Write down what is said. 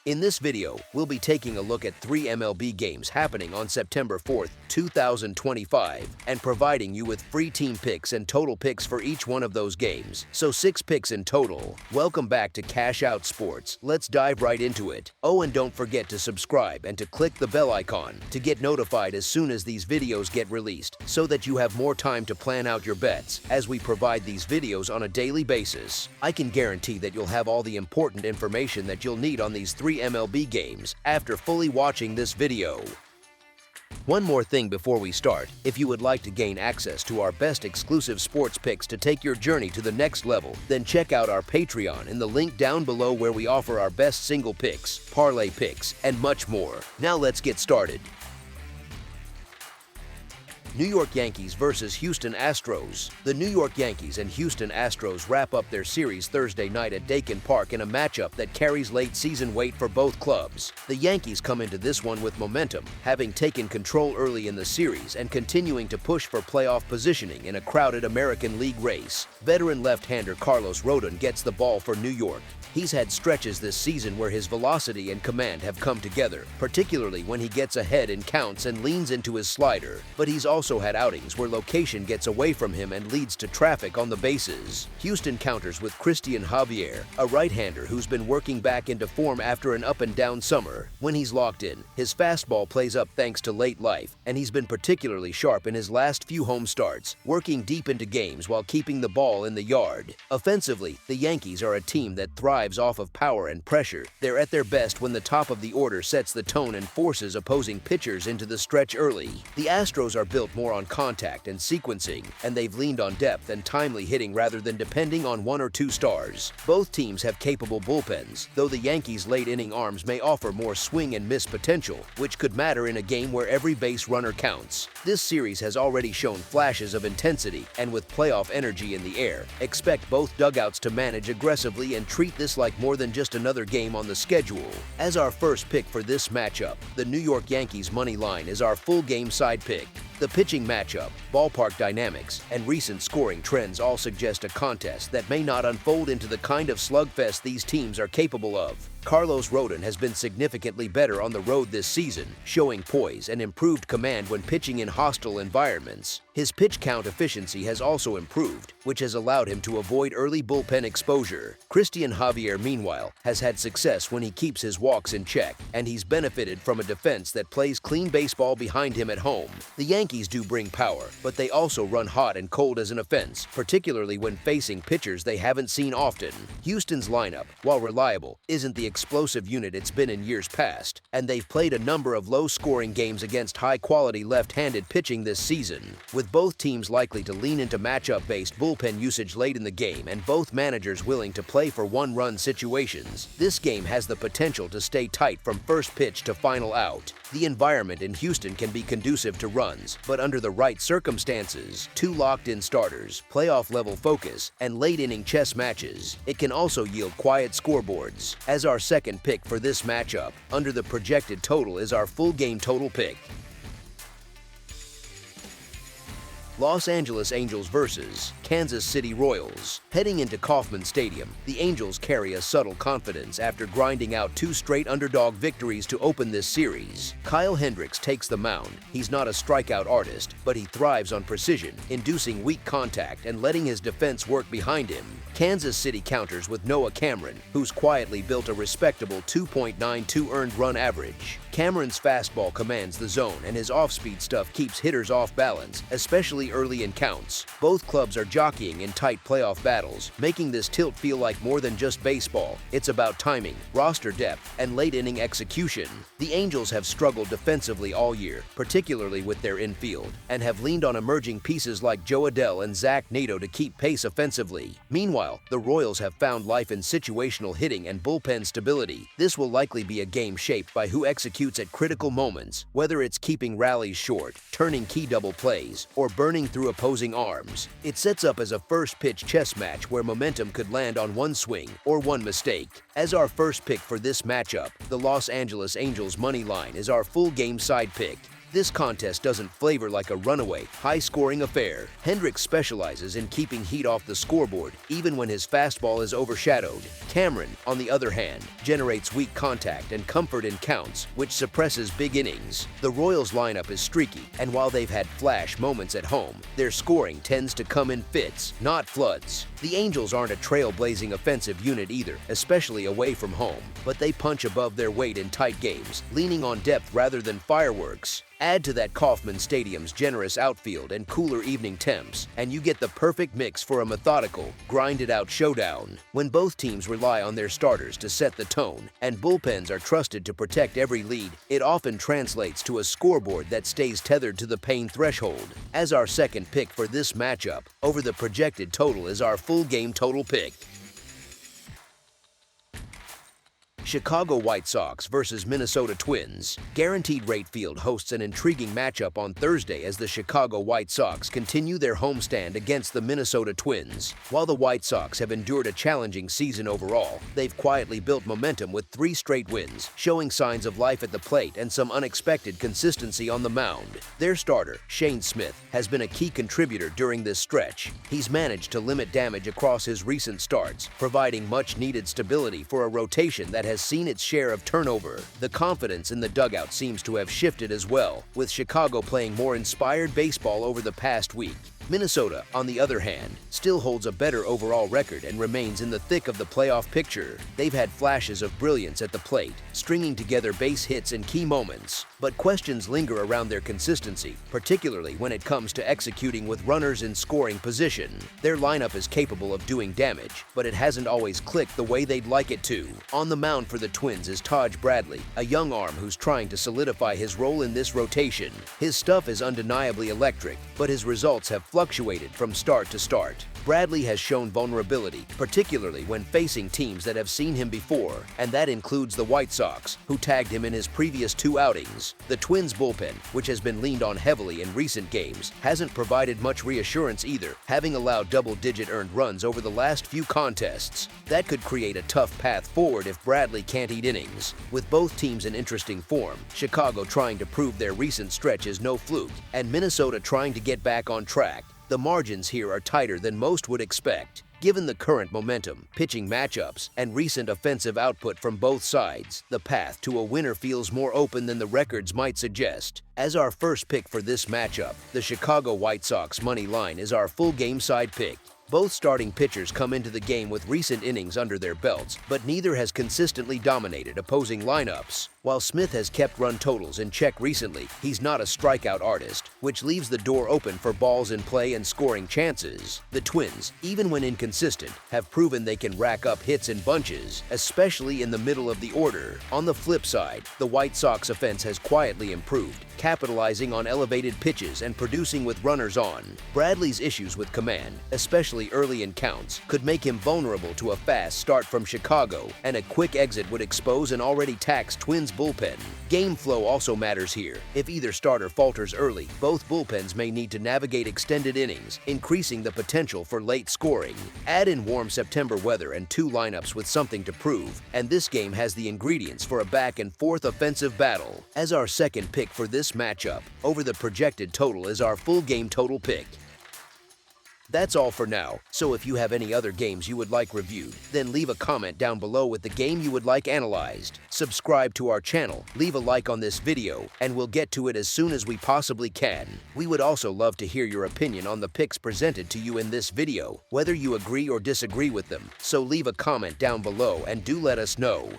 In this video, we'll be taking a look at 3 MLB games happening on September 4th, 2025, and providing you with free team picks and total picks for each one of those games, so 6 picks in total. Welcome back to Cash Out Sports. Let's dive right into it. Oh, and don't forget to subscribe and to click the bell icon to get notified as soon as these videos get released, so that you have more time to plan out your bets as we provide these videos on a daily basis. I can guarantee that you'll have all the important information that you'll need on these 3 MLB games after fully watching this video. One more thing before we start, if you would like to gain access to our best exclusive sports picks to take your journey to the next level, then check out our Patreon in the link down below where we offer our best single picks, parlay picks, and much more. Now let's get started. New York Yankees versus Houston Astros. The New York Yankees and Houston Astros wrap up their series Thursday night at Dakin Park in a matchup that carries late-season weight for both clubs. The Yankees come into this one with momentum, having taken control early in the series and continuing to push for playoff positioning in a crowded American League race. Veteran left-hander Carlos Rodon gets the ball for New York. He's had stretches this season where his velocity and command have come together, particularly when he gets ahead in counts and leans into his slider. But he's also had outings where location gets away from him and leads to traffic on the bases. Houston counters with Cristian Javier, a right-hander who's been working back into form after an up-and-down summer. When he's locked in, his fastball plays up thanks to late life, and he's been particularly sharp in his last few home starts, working deep into games while keeping the ball in the yard. Offensively, the Yankees are a team that thrives off of power and pressure. They're at their best when the top of the order sets the tone and forces opposing pitchers into the stretch early. The Astros are built more on contact and sequencing, and they've leaned on depth and timely hitting rather than depending on one or two stars. Both teams have capable bullpens, though the Yankees' late-inning arms may offer more swing and miss potential, which could matter in a game where every base runner counts. This series has already shown flashes of intensity, and with playoff energy in the air, expect both dugouts to manage aggressively and treat this like more than just another game on the schedule. As our first pick for this matchup, the New York Yankees money line is our full game side pick. The pitching matchup, ballpark dynamics, and recent scoring trends all suggest a contest that may not unfold into the kind of slugfest these teams are capable of. Carlos Rodon has been significantly better on the road this season, showing poise and improved command when pitching in hostile environments. His pitch count efficiency has also improved, which has allowed him to avoid early bullpen exposure. Cristian Javier, meanwhile, has had success when he keeps his walks in check, and he's benefited from a defense that plays clean baseball behind him at home. The Yankees do bring power, but they also run hot and cold as an offense, particularly when facing pitchers they haven't seen often. Houston's lineup, while reliable, isn't the explosive unit it's been in years past, and they've played a number of low-scoring games against high-quality left-handed pitching this season. With both teams likely to lean into matchup-based bullpen usage late in the game and both managers willing to play for one-run situations, this game has the potential to stay tight from first pitch to final out. The environment in Houston can be conducive to runs, but under the right circumstances, 2 locked-in starters, playoff-level focus, and late-inning chess matches, it can also yield quiet scoreboards. As our second pick for this matchup, under the projected total is our full game total pick. Los Angeles Angels versus Kansas City Royals. Heading into Kauffman Stadium, the Angels carry a subtle confidence after grinding out 2 straight underdog victories to open this series. Kyle Hendricks takes the mound. He's not a strikeout artist, but he thrives on precision, inducing weak contact and letting his defense work behind him. Kansas City counters with Noah Cameron, who's quietly built a respectable 2.92 earned run average. Cameron's fastball commands the zone, and his off-speed stuff keeps hitters off balance, especially early in counts. Both clubs are jockeying in tight playoff battles, making this tilt feel like more than just baseball. It's about timing, roster depth, and late-inning execution. The Angels have struggled defensively all year, particularly with their infield, and have leaned on emerging pieces like Joe Adell and Zach Neto to keep pace offensively. Meanwhile, the Royals have found life in situational hitting and bullpen stability. This will likely be a game shaped by who executes at critical moments, whether it's keeping rallies short, turning key double plays, or burning through opposing arms. It sets up as a first-pitch chess match where momentum could land on one swing or one mistake. As our first pick for this matchup, the Los Angeles Angels money line is our full game side pick. This contest doesn't flavor like a runaway, high-scoring affair. Hendricks specializes in keeping heat off the scoreboard, even when his fastball is overshadowed. Cameron, on the other hand, generates weak contact and comfort in counts, which suppresses big innings. The Royals lineup is streaky, and while they've had flash moments at home, their scoring tends to come in fits, not floods. The Angels aren't a trailblazing offensive unit either, especially away from home, but they punch above their weight in tight games, leaning on depth rather than fireworks. Add to that Kauffman Stadium's generous outfield and cooler evening temps, and you get the perfect mix for a methodical, grinded-out showdown. When both teams rely on their starters to set the tone, and bullpens are trusted to protect every lead, it often translates to a scoreboard that stays tethered to the pain threshold. As our second pick for this matchup, over the projected total is our full game total pick. Chicago White Sox versus Minnesota Twins. Guaranteed Rate Field hosts an intriguing matchup on Thursday as the Chicago White Sox continue their homestand against the Minnesota Twins. While the White Sox have endured a challenging season overall, they've quietly built momentum with 3 straight wins, showing signs of life at the plate and some unexpected consistency on the mound. Their starter, Shane Smith, has been a key contributor during this stretch. He's managed to limit damage across his recent starts, providing much-needed stability for a rotation that has seen its share of turnover. The confidence in the dugout seems to have shifted as well, with Chicago playing more inspired baseball over the past week. Minnesota, on the other hand, still holds a better overall record and remains in the thick of the playoff picture. They've had flashes of brilliance at the plate, stringing together base hits in key moments, but questions linger around their consistency, particularly when it comes to executing with runners in scoring position. Their lineup is capable of doing damage, but it hasn't always clicked the way they'd like it to. On the mound for the Twins is Taj Bradley, a young arm who's trying to solidify his role in this rotation. His stuff is undeniably electric, but his results have fluctuated from start to start. Bradley has shown vulnerability, particularly when facing teams that have seen him before, and that includes the White Sox, who tagged him in his previous 2 outings. The Twins' bullpen, which has been leaned on heavily in recent games, hasn't provided much reassurance either, having allowed double-digit earned runs over the last few contests. That could create a tough path forward if Bradley can't eat innings. With both teams in interesting form, Chicago trying to prove their recent stretch is no fluke, and Minnesota trying to get back on track, the margins here are tighter than most would expect. Given the current momentum, pitching matchups, and recent offensive output from both sides, the path to a winner feels more open than the records might suggest. As our first pick for this matchup, the Chicago White Sox money line is our full game side pick. Both starting pitchers come into the game with recent innings under their belts, but neither has consistently dominated opposing lineups. While Smith has kept run totals in check recently, he's not a strikeout artist, which leaves the door open for balls in play and scoring chances. The Twins, even when inconsistent, have proven they can rack up hits in bunches, especially in the middle of the order. On the flip side, the White Sox offense has quietly improved, capitalizing on elevated pitches and producing with runners on. Bradley's issues with command, especially early in counts, could make him vulnerable to a fast start from Chicago, and a quick exit would expose an already taxed Twins bullpen. Game flow also matters here. If either starter falters early, both bullpens may need to navigate extended innings, increasing the potential for late scoring. Add in warm September weather and 2 lineups with something to prove, and this game has the ingredients for a back-and-forth offensive battle. As our second pick for this matchup, over the projected total is our full game total pick. That's all for now, so if you have any other games you would like reviewed, then leave a comment down below with the game you would like analyzed. Subscribe to our channel, leave a like on this video, and we'll get to it as soon as we possibly can. We would also love to hear your opinion on the picks presented to you in this video, whether you agree or disagree with them, so leave a comment down below and do let us know.